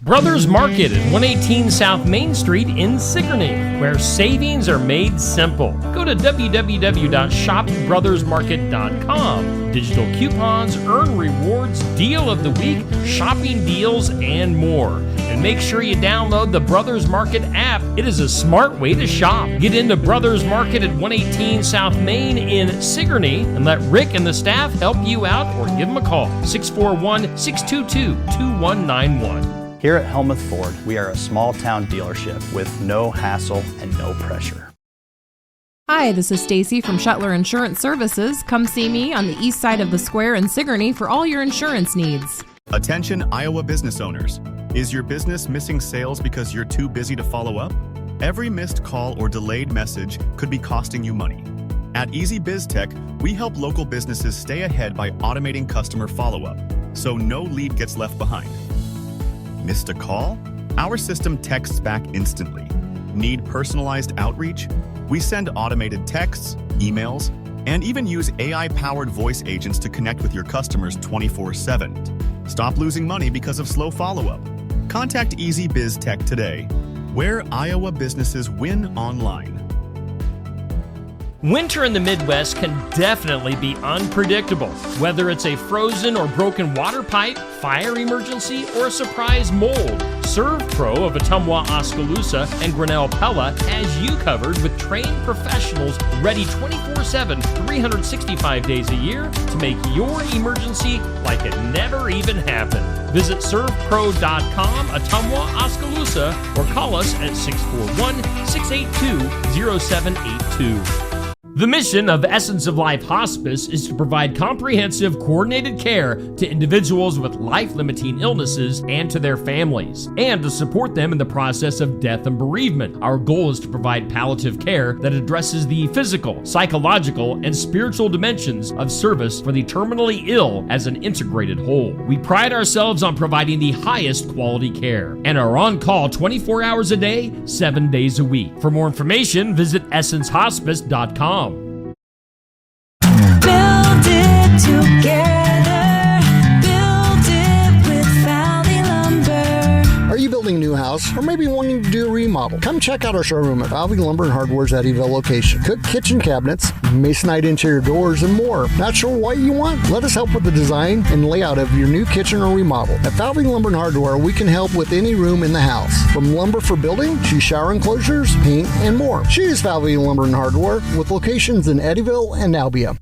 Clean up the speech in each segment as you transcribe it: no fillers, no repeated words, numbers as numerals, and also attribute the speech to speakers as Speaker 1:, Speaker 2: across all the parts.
Speaker 1: Brothers Market at 118 South Main Street in Sigourney, where savings are made simple. Go to www.shopbrothersmarket.com. Digital coupons, earn rewards, deal of the week, shopping deals, and more. And make sure you download the Brothers Market app. It is a smart way to shop. Get into Brothers Market at 118 South Main in Sigourney and let Rick and the staff help you out, or give them a call, 641-622-2191.
Speaker 2: Here at Helmuth Ford, we are a small town dealership with no hassle and no pressure.
Speaker 3: Hi, this is Stacy from Shetler Insurance Services. Come see me on the east side of the square in Sigourney for all your insurance needs.
Speaker 4: Attention Iowa business owners. Is your business missing sales because you're too busy to follow up? Every missed call or delayed message could be costing you money. At Easy Biz Tech, we help local businesses stay ahead by automating customer follow-up, so no lead gets left behind. Missed a call? Our system texts back instantly. Need personalized outreach? We send automated texts, emails, and even use AI-powered voice agents to connect with your customers 24/7. Stop losing money because of slow follow-up. Contact Easy Biz Tech today, where Iowa businesses win online.
Speaker 1: Winter in the Midwest can definitely be unpredictable. Whether it's a frozen or broken water pipe, fire emergency, or a surprise mold, ServPro of Ottumwa, Oskaloosa, and Grinnell Pella has you covered with trained professionals ready 24/7, 365 days a year to make your emergency like it never even happened. Visit servpro.com, Ottumwa, Oskaloosa, or call us at 641-682-0782. The mission of Essence of Life Hospice is to provide comprehensive, coordinated care to individuals with life-limiting illnesses and to their families, and to support them in the process of death and bereavement. Our goal is to provide palliative care that addresses the physical, psychological, and spiritual dimensions of service for the terminally ill as an integrated whole. We pride ourselves on providing the highest quality care and are on call 24 hours a day, 7 days a week. For more information, visit essencehospice.com.
Speaker 5: Build it together. Build it with Valley Lumber.
Speaker 6: Are you building a new house or maybe wanting to do a remodel? Come check out our showroom at Valley Lumber and Hardware's Eddyville location. Cook kitchen cabinets, masonite interior doors, and more. Not sure what you want? Let us help with the design and layout of your new kitchen or remodel. At Valley Lumber and Hardware, we can help with any room in the house, from lumber for building to shower enclosures, paint, and more. Choose Valley Lumber and Hardware with locations in Eddyville and Albia.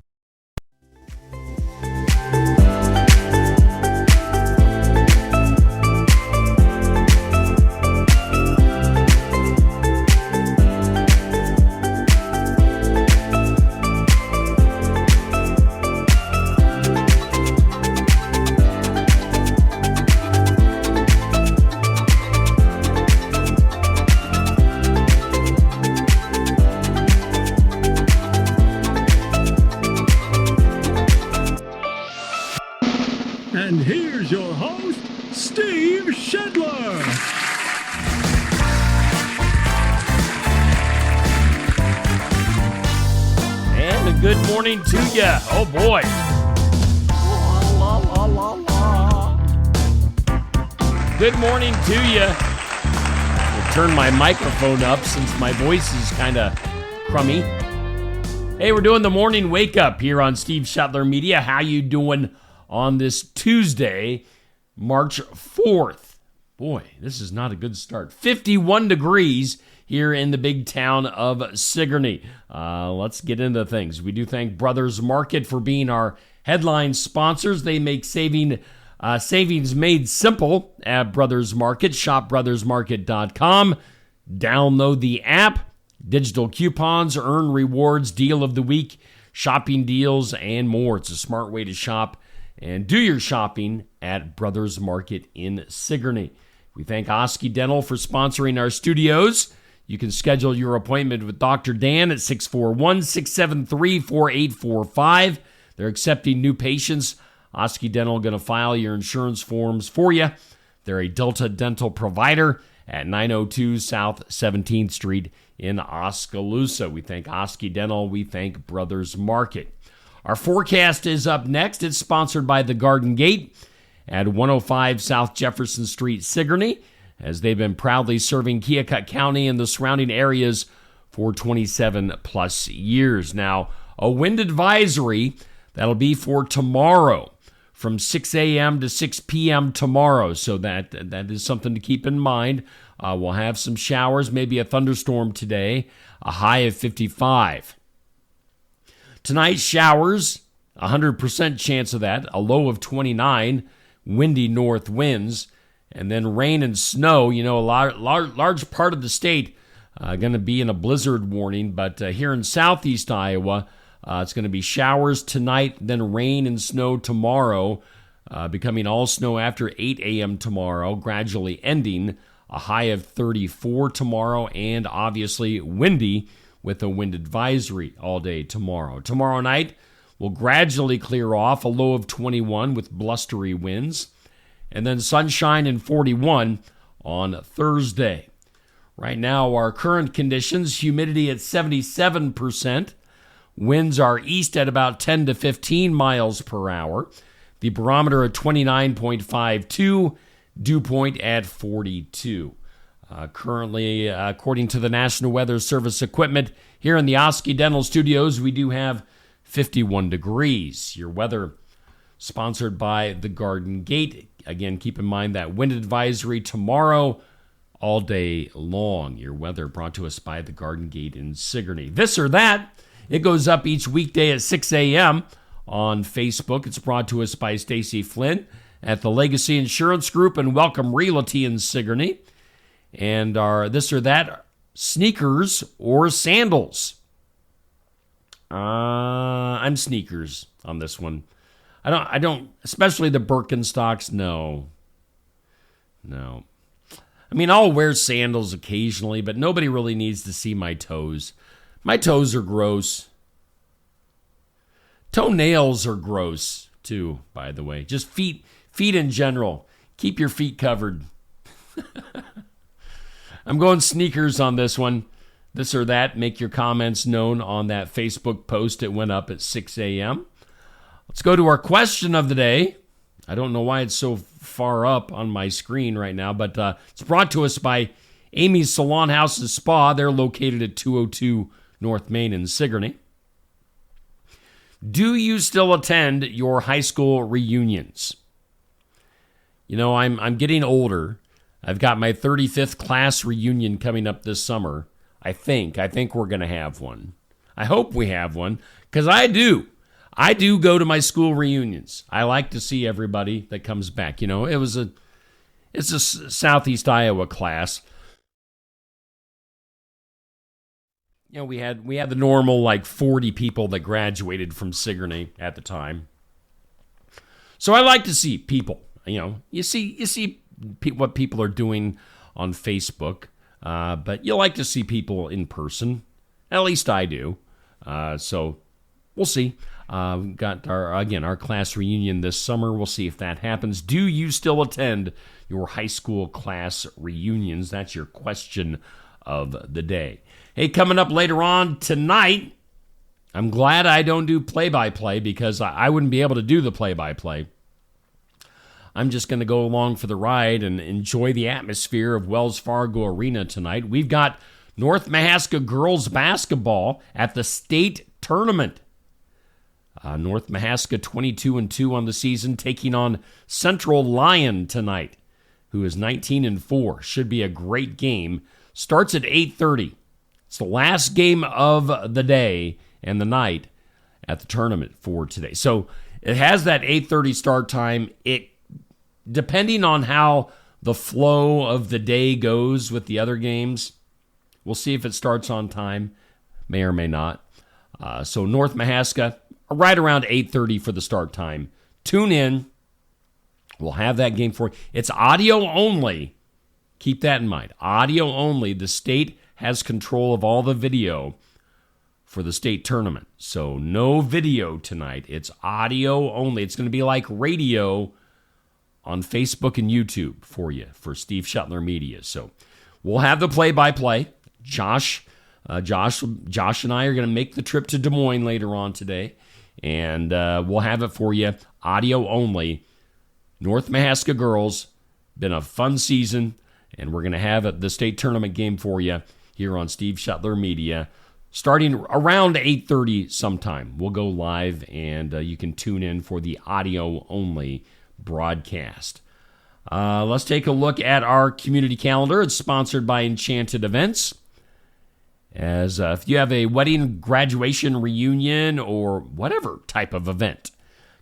Speaker 7: And here's your host, Steve Shedler.
Speaker 1: And a good morning to you. Oh boy. La, la, la, la. Good morning to you. I'll turn my microphone up since my voice is kind of crummy. Hey, we're doing the morning wake up here on Steve Shedler Media. How you doing on this Tuesday, March 4th? Boy, this is not a good start. 51 degrees here in the big town of Sigourney. Let's get into things. We do thank Brothers Market for being our headline sponsors. They make savings made simple at Brothers Market. ShopBrothersMarket.com. Download the app. Digital coupons, earn rewards, deal of the week, shopping deals, and more. It's a smart way to shop and do your shopping at Brothers Market in Sigourney. We thank Oski Dental for sponsoring our studios. You can schedule your appointment with Dr. Dan at 641-673-4845. They're accepting new patients. Oski Dental going to file your insurance forms for you. They're a Delta Dental provider at 902 South 17th Street in Oskaloosa. We thank Oski Dental. We thank Brothers Market. Our forecast is up next. It's sponsored by the Garden Gate. at 105 South Jefferson Street, Sigourney, as they've been proudly serving Keokuk County and the surrounding areas for 27 plus years. Now, a wind advisory that'll be for tomorrow from 6 a.m. to 6 p.m. tomorrow. So that is something to keep in mind. We'll have some showers, maybe a thunderstorm today, a high of 55. Tonight, showers, 100% chance of that, a low of 29, windy north winds, and then rain and snow. You know, a large part of the state going to be in a blizzard warning, but here in southeast Iowa, it's going to be showers tonight, then rain and snow tomorrow, becoming all snow after 8 a.m. tomorrow, gradually ending. A high of 34 tomorrow, and obviously windy with a wind advisory all day tomorrow. Tomorrow night will gradually clear off, a low of 21 with blustery winds, and then sunshine and 41 on Thursday. Right now, our current conditions, humidity at 77%. Winds are east at about 10 to 15 miles per hour. The barometer at 29.52, dew point at 42. Currently, according to the National Weather Service equipment, here in the Oski Dental Studios, we do have 51 degrees. Your weather sponsored by the Garden Gate. Again, keep in mind that wind advisory tomorrow all day long. Your weather brought to us by the Garden Gate in Sigourney. This or That, it goes up each weekday at 6 a.m. on Facebook. It's brought to us by Stacy Flynn at the Legacy Insurance Group and Welcome Realty in Sigourney. And our This or That, sneakers or sandals? I'm sneakers on this one. I don't, especially the Birkenstocks, no. I mean, I'll wear sandals occasionally, but nobody really needs to see my toes. My toes are gross. Toenails are gross, too, by the way. Just feet in general. Keep your feet covered. I'm going sneakers on this one. This or That, make your comments known on that Facebook post. It went up at 6 a.m. Let's go to our question of the day. I don't know why it's so far up on my screen right now, but it's brought to us by Amy's Salon House and Spa. They're located at 202 North Main in Sigourney. Do you still attend your high school reunions? You know, I'm getting older. I've got my 35th class reunion coming up this summer. I think we're going to have one. I hope we have one, because I do go to my school reunions. I like to see everybody that comes back. You know, it's a Southeast Iowa class. You know, we had the normal like 40 people that graduated from Sigourney at the time. So I like to see people. You know, you see what people are doing on Facebook, but you like to see people in person. At least I do. So we'll see. Got our class reunion this summer. We'll see if that happens. Do you still attend your high school class reunions? That's your question of the day. Hey, coming up later on tonight, I'm glad I don't do play-by-play, because I wouldn't be able to do the play-by-play. I'm just going to go along for the ride and enjoy the atmosphere of Wells Fargo Arena tonight. We've got North Mahaska girls basketball at the state tournament. North Mahaska 22-2 on the season, taking on Central Lyon tonight, who is 19-4. Should be a great game. Starts at 8:30. It's the last game of the day and the night at the tournament for today. So it has that 8:30 start time. It, depending on how the flow of the day goes with the other games, we'll see if it starts on time. May or may not. So North Mahaska, right around 8:30 for the start time. Tune in. We'll have that game for you. It's audio only. Keep that in mind. Audio only. The state has control of all the video for the state tournament. So no video tonight. It's audio only. It's going to be like radio on Facebook and YouTube for you, for Steve Shuttler Media. So we'll have the play-by-play. Josh and I are going to make the trip to Des Moines later on today, and we'll have it for you, audio only, North Mahaska girls. Been a fun season, and we're going to have the state tournament game for you here on Steve Shetler Media, starting around 8:30 sometime. We'll go live, and you can tune in for the audio-only broadcast. Let's take a look at our community calendar. It's sponsored by Enchanted Events. As if you have a wedding, graduation, reunion, or whatever type of event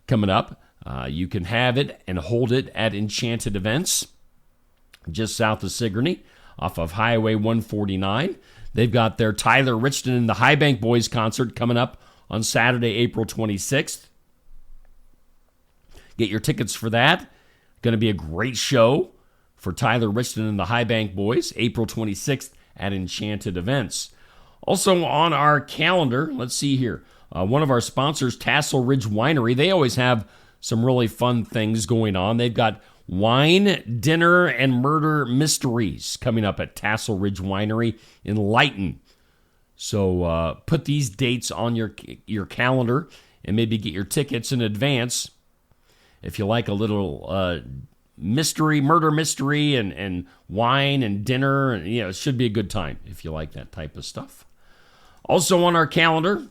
Speaker 1: coming up, you can have it and hold it at Enchanted Events, just south of Sigourney, off of Highway 149. They've got their Tyler Richton and the High Bank Boys concert coming up on Saturday, April 26th. Get your tickets for that. Going to be a great show for Tyler Richton and the High Bank Boys, April 26th at Enchanted Events. Also on our calendar, let's see here, one of our sponsors, Tassel Ridge Winery. They always have some really fun things going on. They've got wine, dinner, and murder mysteries coming up at Tassel Ridge Winery in Lighton. So put these dates on your calendar and maybe get your tickets in advance. If you like a little murder mystery, and wine and dinner, and, it should be a good time if you like that type of stuff. Also on our calendar,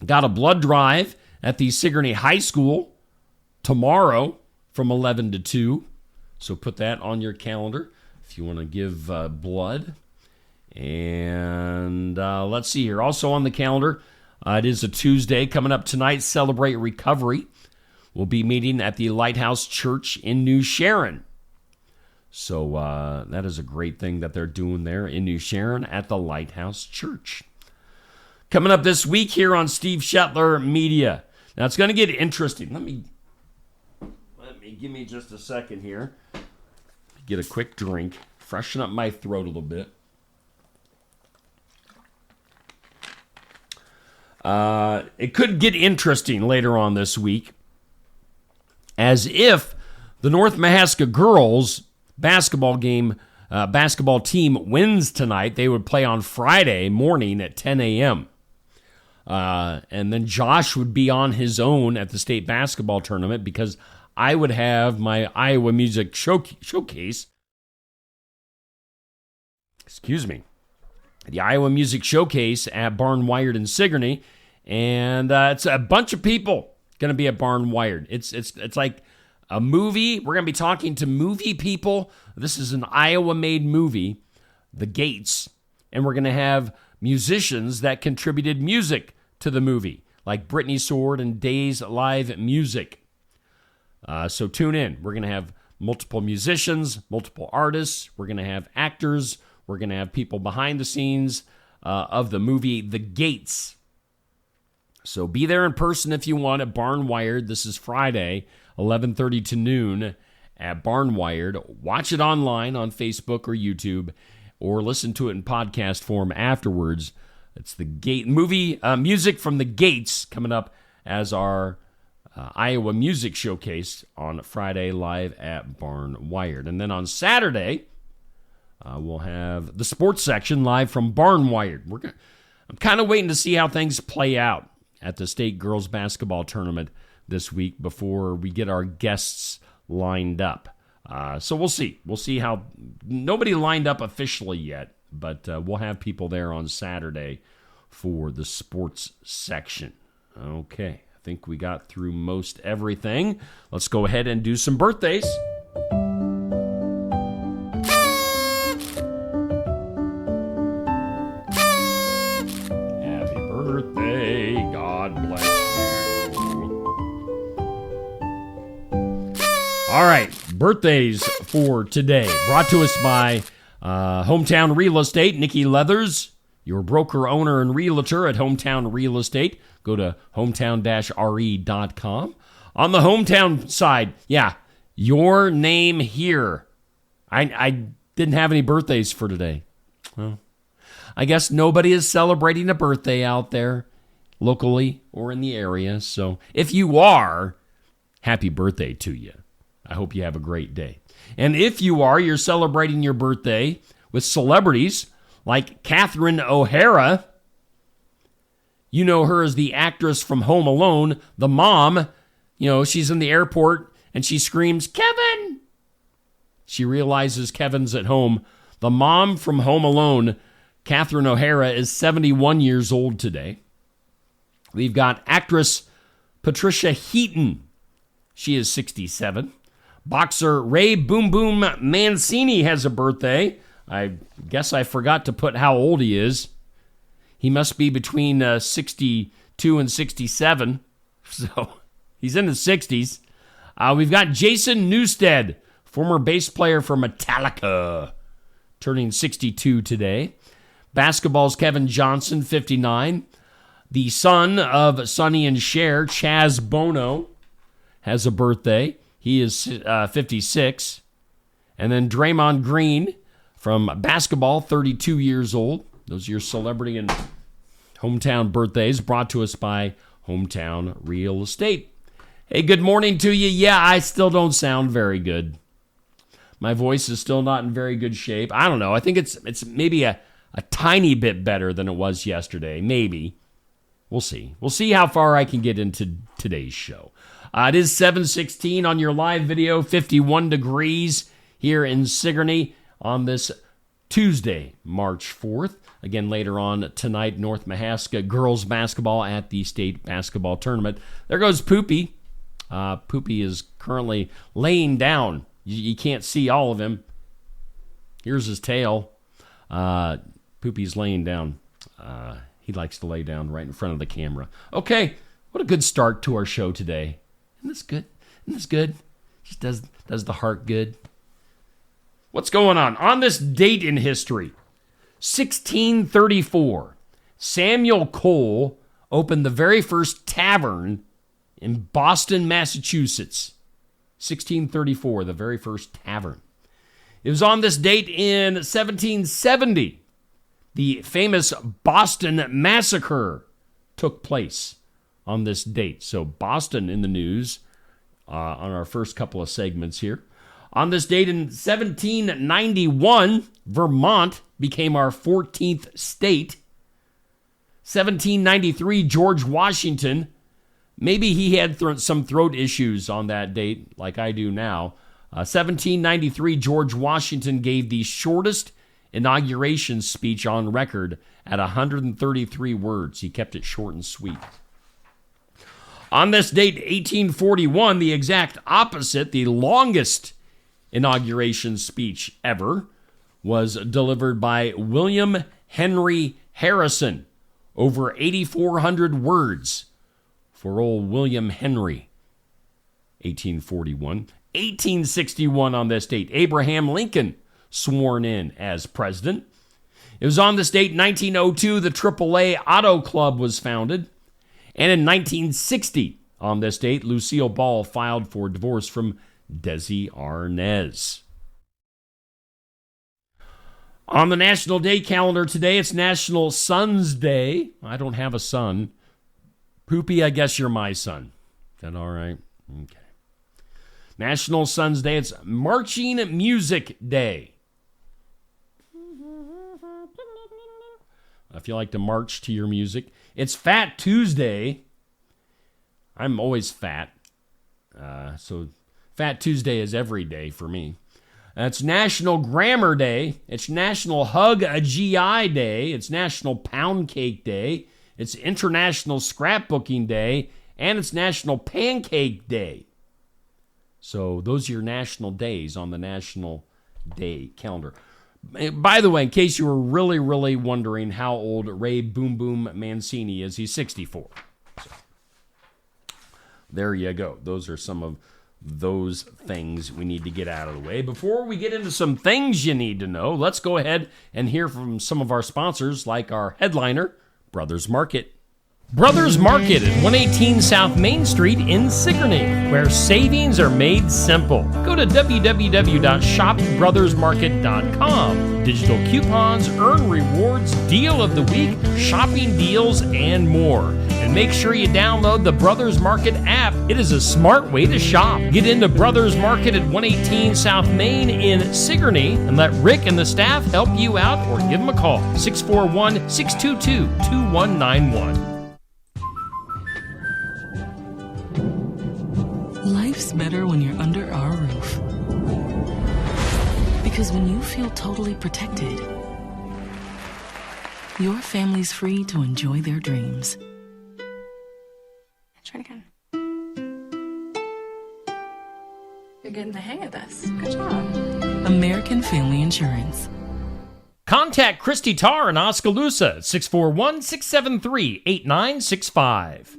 Speaker 1: got a blood drive at the Sigourney High School tomorrow from 11 to 2. So put that on your calendar if you want to give blood. And let's see here. Also on the calendar, it is a Tuesday coming up tonight, Celebrate Recovery. We'll be meeting at the Lighthouse Church in New Sharon. So that is a great thing that they're doing there in New Sharon at the Lighthouse Church. Coming up this week here on Steve Shetler Media. Now it's going to get interesting. Let me give me just a second here. Get a quick drink, freshen up my throat a little bit. It could get interesting later on this week, as if the North Mahaska girls basketball team wins tonight. They would play on Friday morning at 10 a.m. And then Josh would be on his own at the state basketball tournament because I would have my Iowa Music Showcase. Excuse me. The Iowa Music Showcase at Barn Wired in Sigourney. And it's a bunch of people going to be at Barn Wired. It's like a movie. We're going to be talking to movie people. This is an Iowa-made movie, The Gates. And we're going to have musicians that contributed music to the movie, like Brittany Sword and Days Live Music. So tune in. We're going to have multiple musicians, multiple artists. We're going to have actors. We're going to have people behind the scenes of the movie The Gates. So be there in person if you want at Barn Wired. This is Friday, 11:30 to noon at Barn Wired. Watch it online on Facebook or YouTube, or listen to it in podcast form afterwards. It's the movie music from The Gates coming up as our Iowa Music Showcase on Friday live at Barn Wired. And then on Saturday, we'll have the sports section live from Barn Wired. I'm kind of waiting to see how things play out at the state girls basketball tournament this week before we get our guests lined up. So we'll see. We'll see how. Nobody lined up officially yet, but we'll have people there on Saturday for the sports section. Okay, I think we got through most everything. Let's go ahead and do some birthdays. Happy birthday. God bless you. All right, birthdays for today. Brought to us by Hometown Real Estate. Nikki Leathers, your broker, owner, and realtor at Hometown Real Estate. Go to hometown-re.com. On the hometown side, your name here. I didn't have any birthdays for today. Well, I guess nobody is celebrating a birthday out there locally or in the area. So if you are, happy birthday to you. I hope you have a great day. And if you are, you're celebrating your birthday with celebrities like Catherine O'Hara. You know her as the actress from Home Alone, the mom. You know, she's in the airport and she screams, "Kevin!" She realizes Kevin's at home. The mom from Home Alone, Catherine O'Hara, is 71 years old today. We've got actress Patricia Heaton. She is 67. Boxer Ray Boom Boom Mancini has a birthday. I guess I forgot to put how old he is. He must be between 62 and 67. So he's in his 60s. We've got Jason Newsted, former bass player for Metallica, turning 62 today. Basketball's Kevin Johnson, 59. The son of Sonny and Cher, Chaz Bono, has a birthday. He is 56. And then Draymond Green from basketball, 32 years old. Those are your celebrity and hometown birthdays brought to us by Hometown Real Estate. Hey, good morning to you. Yeah, I still don't sound very good. My voice is still not in very good shape. I don't know. I think it's maybe a tiny bit better than it was yesterday. Maybe. We'll see. We'll see how far I can get into today's show. It is 7:16 on your live video, 51 degrees here in Sigourney on this Tuesday, March 4th. Again, later on tonight, North Mahaska girls basketball at the state basketball tournament. There goes Poopy. Poopy is currently laying down. You can't see all of him. Here's his tail. Poopy's laying down. He likes to lay down right in front of the camera. Okay, what a good start to our show today. Isn't this good? Isn't this good? Just does the heart good. What's going on? On this date in history, 1634, Samuel Cole opened the very first tavern in Boston, Massachusetts. 1634, the very first tavern. It was on this date in 1770. The famous Boston Massacre took place on this date. So Boston in the news on our first couple of segments here. On this date in 1791, Vermont became our 14th state. 1793, George Washington, maybe he had some throat issues on that date like I do now. 1793, George Washington gave the shortest inauguration speech on record at 133 words. He kept it short and sweet. On this date, 1841, the exact opposite, the longest inauguration speech ever, was delivered by William Henry Harrison. Over 8,400 words for old William Henry. 1841. 1861 on this date, Abraham Lincoln sworn in as president. It was on this date, 1902, the AAA Auto Club was founded. And in 1960, on this date, Lucille Ball filed for divorce from Desi Arnaz. On the National Day calendar today, it's National Son's Day. I don't have a son. Poopy, I guess you're my son. Is that all right? Okay. National Son's Day. It's Marching Music Day. If you like to march to your music. It's Fat Tuesday. I'm always fat. So Fat Tuesday is every day for me. It's National Grammar Day. It's National Hug a GI Day. It's National Pound Cake Day. It's International Scrapbooking Day. And it's National Pancake Day. So those are your national days on the National Day calendar. By the way, in case you were really, really wondering how old Ray Boom Boom Mancini is, he's 64. So, there you go. Those are some of those things we need to get out of the way. Before we get into some things you need to know, let's go ahead and hear from some of our sponsors, like our headliner, Brothers Market. Brothers Market at 118 South Main Street in Sigourney, where savings are made simple. Go to www.shopbrothersmarket.com. Digital coupons, earn rewards, deal of the week, shopping deals, and more. And make sure you download the Brothers Market app. It is a smart way to shop. Get into Brothers Market at 118 South Main in Sigourney and let Rick and the staff help you out, or give them a call, 641-622-2191.
Speaker 8: Life's better when you're under our roof. Because when you feel totally protected, your family's free to enjoy their dreams.
Speaker 9: Try it again. You're getting the hang of this. Good job.
Speaker 8: American Family Insurance.
Speaker 1: Contact Christy Tarr in Oskaloosa at 641-673-8965.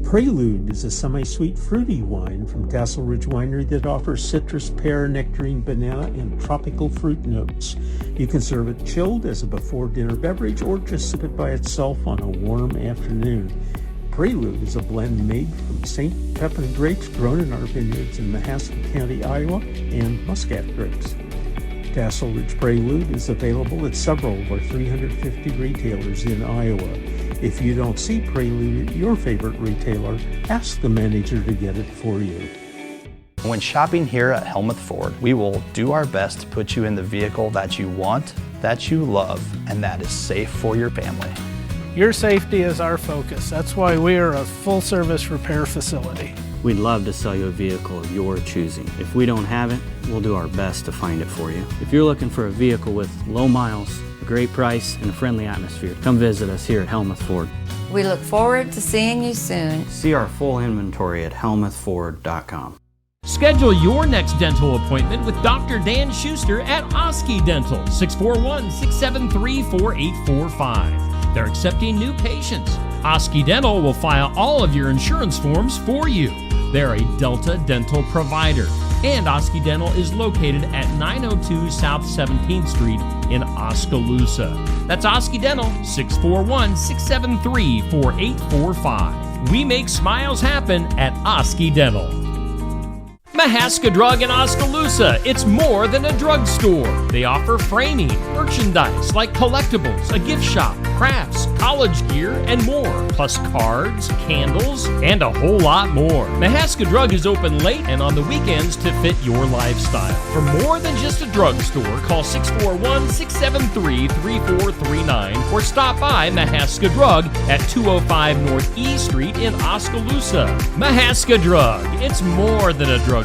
Speaker 10: Prelude is a semi-sweet fruity wine from Tassel Ridge Winery that offers citrus, pear, nectarine, banana, and tropical fruit notes. You can serve it chilled as a before-dinner beverage or just sip it by itself on a warm afternoon. Prelude is a blend made from St. Pepin grapes grown in our vineyards in Mahaska County, Iowa, and Muscat grapes. Tassel Ridge Prelude is available at several of our 350 retailers in Iowa. If you don't see Prelude at your favorite retailer, ask the manager to get it for you.
Speaker 2: When shopping here at Helmuth Ford, we will do our best to put you in the vehicle that you want, that you love, and that is safe for your family.
Speaker 11: Your safety is our focus. That's why we are a full-service repair facility.
Speaker 12: We'd love to sell you a vehicle of your choosing. If we don't have it, we'll do our best to find it for you. If you're looking for a vehicle with low miles, a great price, and a friendly atmosphere, come visit us here at Helmuth Ford.
Speaker 13: We look forward to seeing you soon.
Speaker 12: See our full inventory at helmuthford.com.
Speaker 1: Schedule your next dental appointment with Dr. Dan Schuster at Oski Dental, 641-673-4845. They're accepting new patients. Oski Dental will file all of your insurance forms for you. They're a Delta dental provider. And Oski Dental is located at 902 South 17th Street in Oskaloosa. That's Oski Dental, 641-673-4845. We make smiles happen at Oski Dental. Mahaska Drug in Oskaloosa. It's more than a drugstore. They offer framing, merchandise like collectibles, a gift shop, crafts, college gear, and more, plus cards, candles, and a whole lot more. Mahaska Drug is open late and on the weekends to fit your lifestyle. For more than just a drugstore, call 641-673-3439 or stop by Mahaska Drug at 205 North E Street in Oskaloosa. Mahaska Drug. It's more than a drugstore.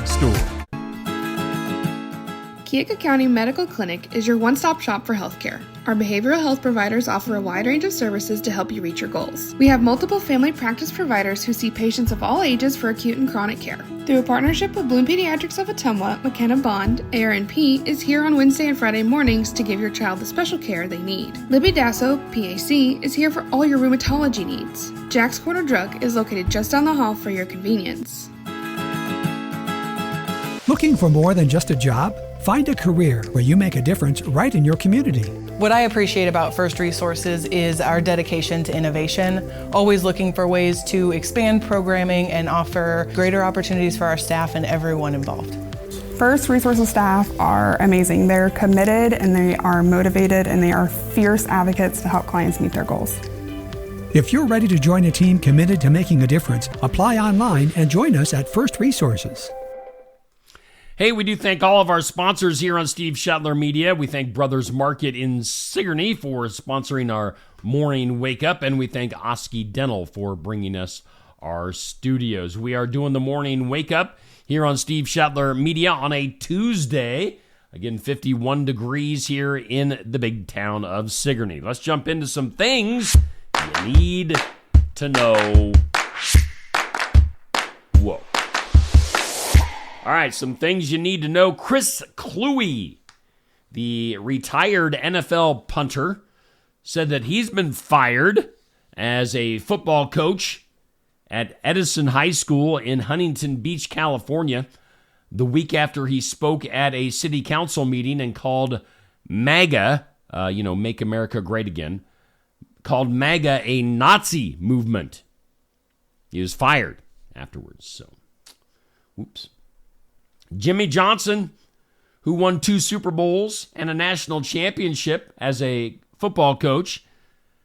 Speaker 14: Keokuk County Medical Clinic is your one-stop shop for healthcare. Our behavioral health providers offer a wide range of services to help you reach your goals. We have multiple family practice providers who see patients of all ages for acute and chronic care. Through a partnership with Bloom Pediatrics of Ottumwa, McKenna Bond, ARNP is here on Wednesday and Friday mornings to give your child the special care they need. Libby Dasso, PAC, is here for all your rheumatology needs. Jack's Corner Drug is located just down the hall for your convenience.
Speaker 15: Looking for more than just a job? Find a career where you make a difference right in your community.
Speaker 16: What I appreciate about First Resources is our dedication to innovation, always looking for ways to expand programming and offer greater opportunities for our staff and everyone involved.
Speaker 17: First Resources staff are amazing. They're committed and they are motivated and they are fierce advocates to help clients meet their goals.
Speaker 15: If you're ready to join a team committed to making a difference, apply online and join us at First Resources.
Speaker 1: Hey, we do thank all of our sponsors here on Steve Shetler Media. We thank Brothers Market in Sigourney for sponsoring our morning wake up, and we thank Oski Dental for bringing us our studios. We are doing the morning wake up here on Steve Shetler Media on a Tuesday. Again, 51 degrees here in the big town of Sigourney. Let's jump into some things you need to know. Whoa. All right, some things you need to know. Chris Kluwe, the retired NFL punter, said that he's been fired as a football coach at Edison High School in Huntington Beach, California, the week after he spoke at a city council meeting and called MAGA, Make America Great Again, called MAGA a Nazi movement. He was fired afterwards, so, oops. Jimmy Johnson, who won 2 Super Bowls and a national championship as a football coach,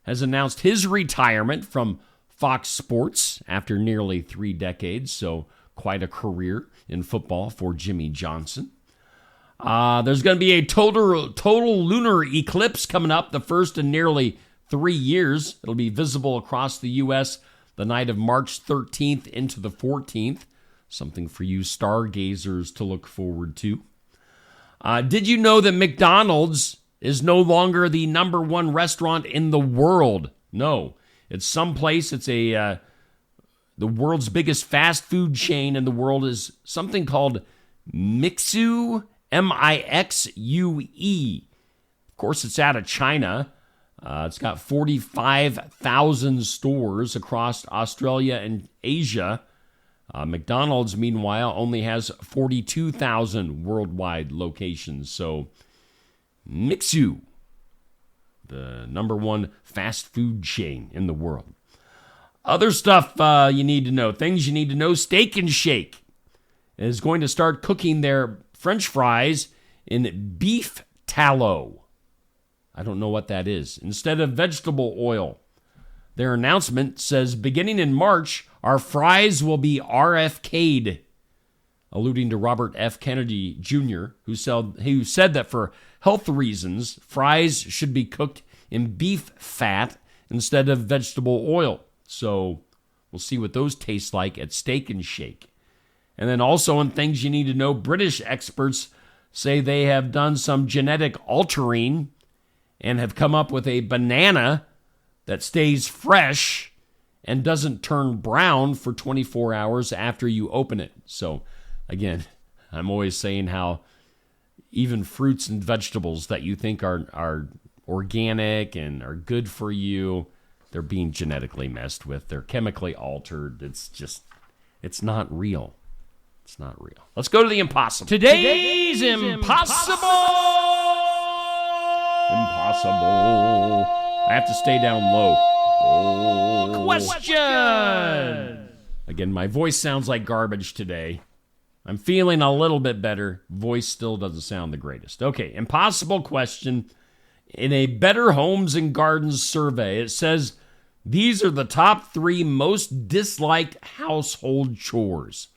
Speaker 1: has announced his retirement from Fox Sports after nearly 3 decades, so quite a career in football for Jimmy Johnson. There's going to be a total lunar eclipse coming up, the first in nearly 3 years. It'll be visible across the U.S. the night of March 13th into the 14th. Something for you stargazers to look forward to. Did you know that McDonald's is no longer the #1 restaurant in the world? No, it's someplace. It's the world's biggest fast food chain in the world is something called Mixue, Mixue. Of course, it's out of China. It's got 45,000 stores across Australia and Asia. McDonald's, meanwhile, only has 42,000 worldwide locations. So, Mixue, the #1 fast food chain in the world. Other stuff you need to know, things you need to know. Steak and Shake is going to start cooking their French fries in beef tallow. I don't know what that is. Instead of vegetable oil. Their announcement says, beginning in March, our fries will be RFK'd, alluding to Robert F. Kennedy Jr., who said that for health reasons, fries should be cooked in beef fat instead of vegetable oil. So we'll see what those taste like at Steak and Shake. And then also in things you need to know, British experts say they have done some genetic altering and have come up with a banana that stays fresh and doesn't turn brown for 24 hours after you open it. So, again, I'm always saying how even fruits and vegetables that you think are organic and are good for you, they're being genetically messed with. They're chemically altered. It's not real. It's not real. Let's go to the impossible. Today's impossible. I have to stay down low. Question. Again, my voice sounds like garbage today. I'm feeling a little bit better. Voice still doesn't sound the greatest. Okay, impossible question. In a Better Homes and Gardens survey, it says these are the top 3 most disliked household chores.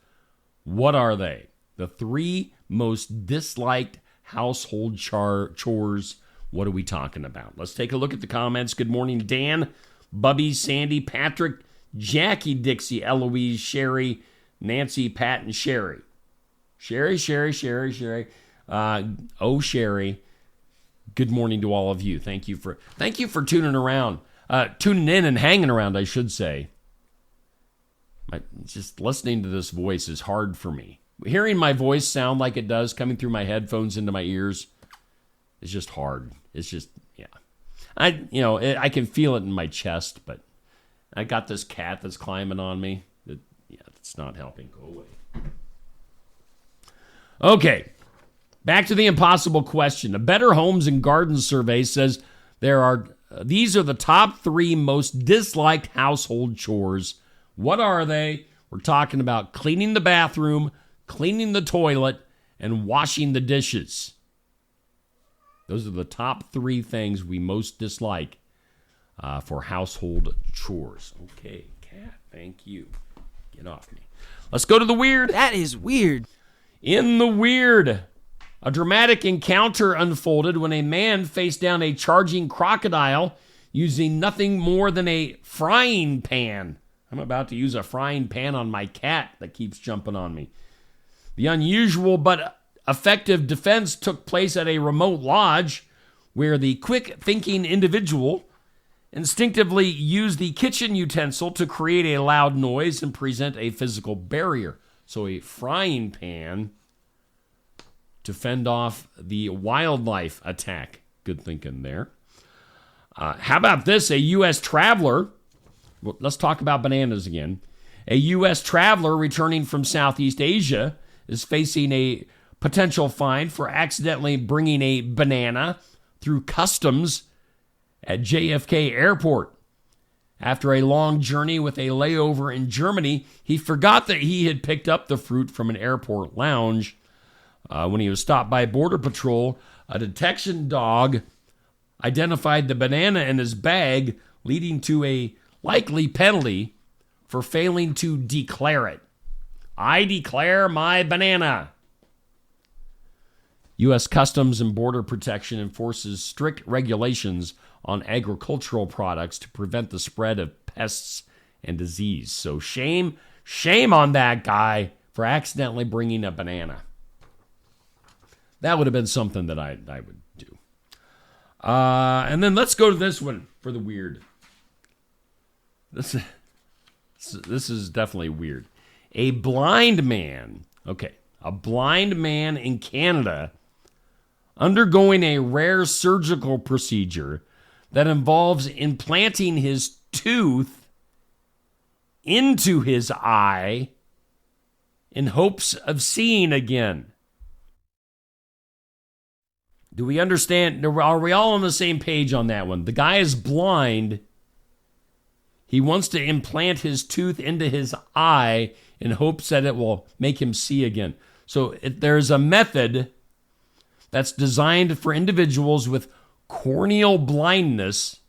Speaker 1: What are they? The 3 most disliked household chores. What are we talking about? Let's take a look at the comments. Good morning, Dan, Bubby, Sandy, Patrick, Jackie, Dixie, Eloise, Sherry, Nancy, Pat, and Sherry. Sherry. Sherry. Good morning to all of you. Thank you for tuning around. Tuning in and hanging around, I should say. Just listening to this voice is hard for me. Hearing my voice sound like it does, coming through my headphones into my ears, is just hard. It's just, yeah. I can feel it in my chest, but I got this cat that's climbing on me. It's not helping. Go away. Okay, back to the impossible question. A Better Homes and Gardens survey says these are the top 3 most disliked household chores. What are they? We're talking about cleaning the bathroom, cleaning the toilet, and washing the dishes. Those are the top 3 things we most dislike for household chores. Okay, cat, thank you. Get off me. Let's go to the weird.
Speaker 18: That is weird.
Speaker 1: In the weird, a dramatic encounter unfolded when a man faced down a charging crocodile using nothing more than a frying pan. I'm about to use a frying pan on my cat that keeps jumping on me. The unusual but effective defense took place at a remote lodge where the quick-thinking individual instinctively used the kitchen utensil to create a loud noise and present a physical barrier. So a frying pan to fend off the wildlife attack. Good thinking there. How about this? A U.S. traveler, let's talk about bananas again. A U.S. traveler returning from Southeast Asia is facing a potential fine for accidentally bringing a banana through customs at JFK Airport. After a long journey with a layover in Germany, he forgot that he had picked up the fruit from an airport lounge. When he was stopped by Border Patrol, a detection dog identified the banana in his bag, leading to a likely penalty for failing to declare it. I declare my banana. U.S. Customs and Border Protection enforces strict regulations on agricultural products to prevent the spread of pests and disease. So shame on that guy. for accidentally bringing a banana. That would have been something that I would do. And then let's go to this one for the weird. This is definitely weird. A blind man in Canada undergoing a rare surgical procedure that involves implanting his tooth into his eye in hopes of seeing again. Do we understand? Are we all on the same page on that one? The guy is blind. He wants to implant his tooth into his eye in hopes that it will make him see again. So there's a method that's designed for individuals with corneal blindness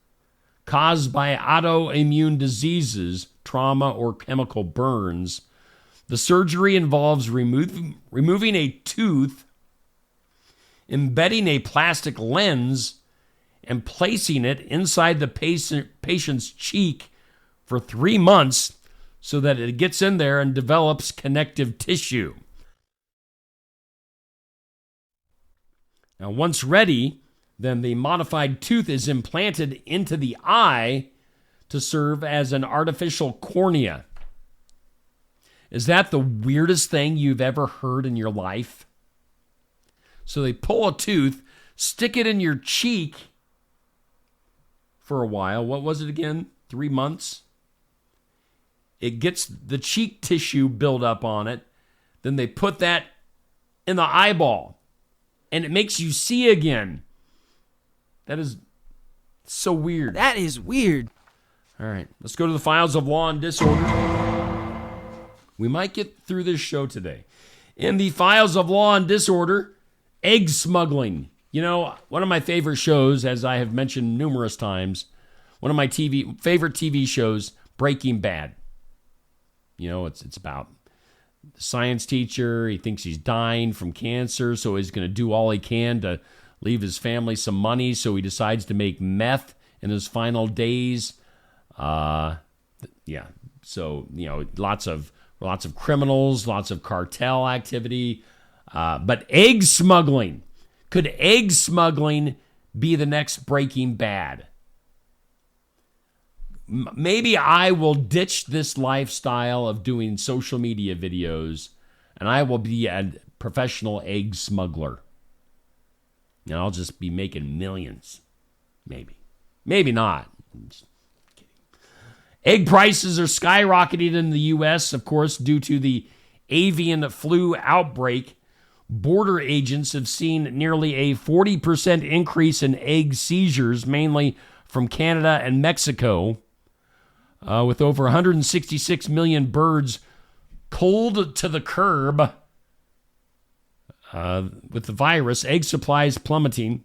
Speaker 1: caused by autoimmune diseases, trauma, or chemical burns. The surgery involves removing a tooth, embedding a plastic lens, and placing it inside the patient's cheek for 3 months so that it gets in there and develops connective tissue. Now, once ready, then the modified tooth is implanted into the eye to serve as an artificial cornea. Is that the weirdest thing you've ever heard in your life? So they pull a tooth, stick it in your cheek for a while. What was it again? 3 months? It gets the cheek tissue built up on it. Then they put that in the eyeball, and it makes you see again. That is so weird.
Speaker 18: That is weird.
Speaker 1: All right, let's go to the files of Law and Disorder. We might get through this show today. In the files of Law and Disorder, egg smuggling. You know, one of my favorite shows, as I have mentioned numerous times, one of my favorite TV shows, Breaking Bad. You know, it's about the science teacher. He thinks he's dying from cancer, so he's going to do all he can to leave his family some money, so he decides to make meth in his final days. So, you know, lots of criminals, lots of cartel activity. But egg smuggling. Could egg smuggling be the next Breaking Bad? Maybe I will ditch this lifestyle of doing social media videos, and I will be a professional egg smuggler. And I'll just be making millions. Maybe. Maybe not. I'm just kidding. Egg prices are skyrocketing in the U.S., of course, due to the avian flu outbreak. Border agents have seen nearly a 40% increase in egg seizures, mainly from Canada and Mexico, with over 166 million birds cold to the curb. With the virus, egg supplies plummeting,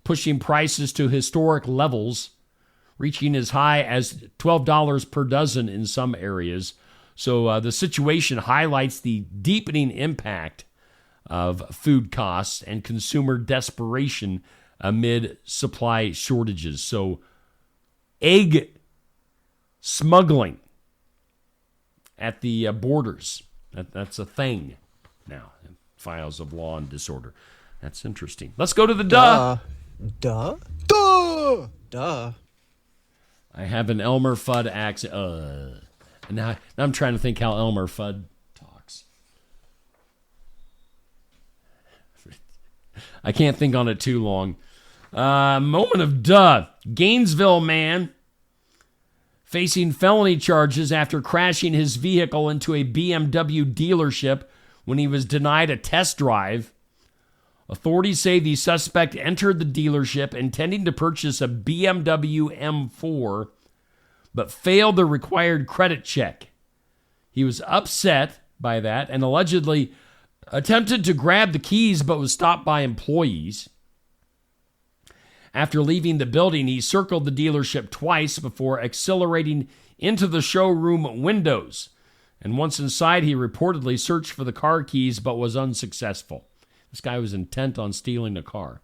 Speaker 1: pushing prices to historic levels, reaching as high as $12 per dozen in some areas. So the situation highlights the deepening impact of food costs and consumer desperation amid supply shortages. So egg smuggling at the borders, that's a thing now. Files of Law and Disorder. That's interesting. Let's go to the duh.
Speaker 18: Duh.
Speaker 1: I have an Elmer Fudd accent. And now I'm trying to think how Elmer Fudd talks. I can't think on it too long. Moment of duh. Gainesville man facing felony charges after crashing his vehicle into a BMW dealership when he was denied a test drive. Authorities say the suspect entered the dealership intending to purchase a BMW M4, but failed the required credit check. He was upset by that and allegedly attempted to grab the keys, but was stopped by employees. After leaving the building, he circled the dealership twice before accelerating into the showroom windows. And once inside, he reportedly searched for the car keys, but was unsuccessful. This guy was intent on stealing a car.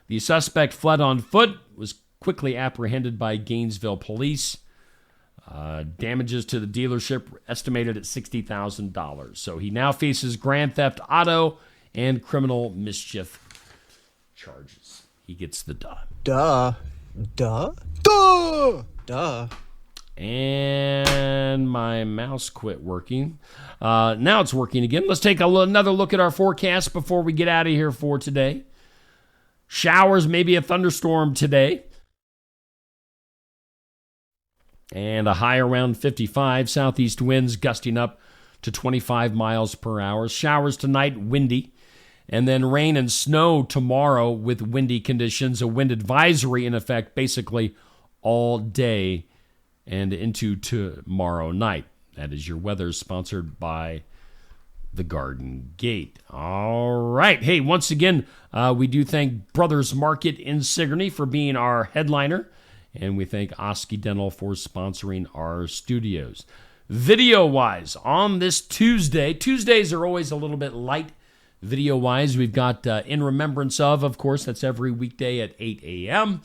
Speaker 1: The suspect fled on foot, was quickly apprehended by Gainesville police. Damages to the dealership estimated at $60,000. So he now faces grand theft auto and criminal mischief charges. He gets the duh.
Speaker 18: Duh.
Speaker 1: And my mouse quit working. Now it's working again. Let's take another look at our forecast before we get out of here for today. Showers, maybe a thunderstorm today. And a high around 55. Southeast winds gusting up to 25 miles per hour. Showers tonight, windy. And then rain and snow tomorrow with windy conditions. A wind advisory in effect basically all day and into tomorrow night. That is your weather, sponsored by the Garden Gate. All right. Hey, once again, we do thank Brothers Market in Sigourney for being our headliner. And we thank Oski Dental for sponsoring our studios. Video-wise, on this Tuesday, Tuesdays are always a little bit light video-wise. We've got In Remembrance of course, that's every weekday at 8 a.m.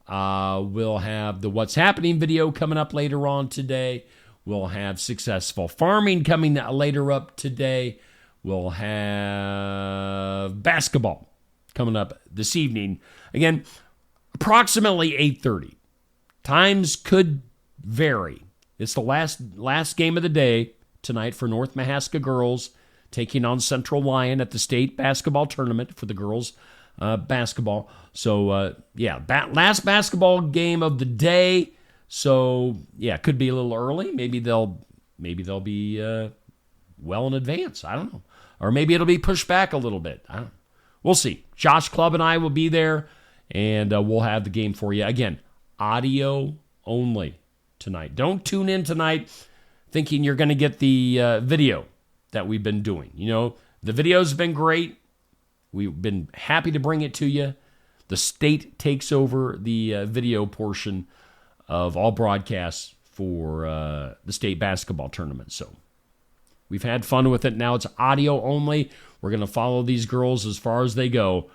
Speaker 1: We'll have the What's Happening video coming up later on today. We'll have Successful Farming coming later up today. We'll have basketball coming up this evening. Again, approximately 8:30. Times could vary. It's the last game of the day tonight for North Mahaska girls, taking on Central Lyon at the state basketball tournament for the girls basketball. So, last basketball game of the day. So, it could be a little early. Maybe they'll be well in advance. I don't know. Or maybe it'll be pushed back a little bit. I don't know. We'll see. Josh Clubb and I will be there, and we'll have the game for you. Again, audio only tonight. Don't tune in tonight thinking you're going to get the video that we've been doing. You know, the video's been great. We've been happy to bring it to you. The state takes over the video portion of all broadcasts for the state basketball tournament. So we've had fun with it. Now it's audio only. We're going to follow these girls as far as they go.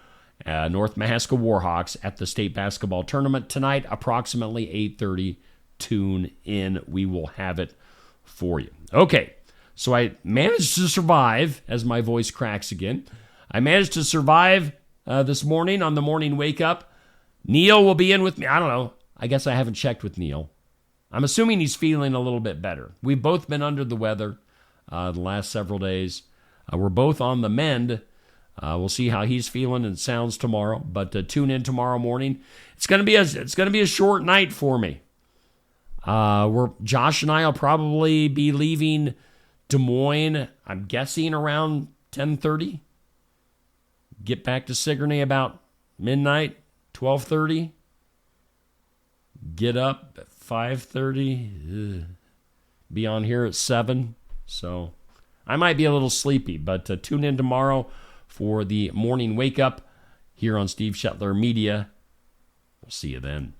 Speaker 1: North Mahaska Warhawks at the state basketball tournament tonight, approximately 8:30. Tune in. We will have it for you. Okay, so I managed to survive, as my voice cracks again. I managed to survive this morning on the morning wake up. Neil will be in with me. I don't know. I guess I haven't checked with Neil. I'm assuming he's feeling a little bit better. We've both been under the weather the last several days. We're both on the mend. We'll see how he's feeling and sounds tomorrow. But tune in tomorrow morning. It's gonna be a short night for me. Josh and I will probably be leaving Des Moines. I'm guessing around 10:30. Get back to Sigourney about midnight, 12:30. Get up at 5:30. Be on here at 7. So I might be a little sleepy, but tune in tomorrow for the morning wake up here on Steve Shetler Media. We'll see you then.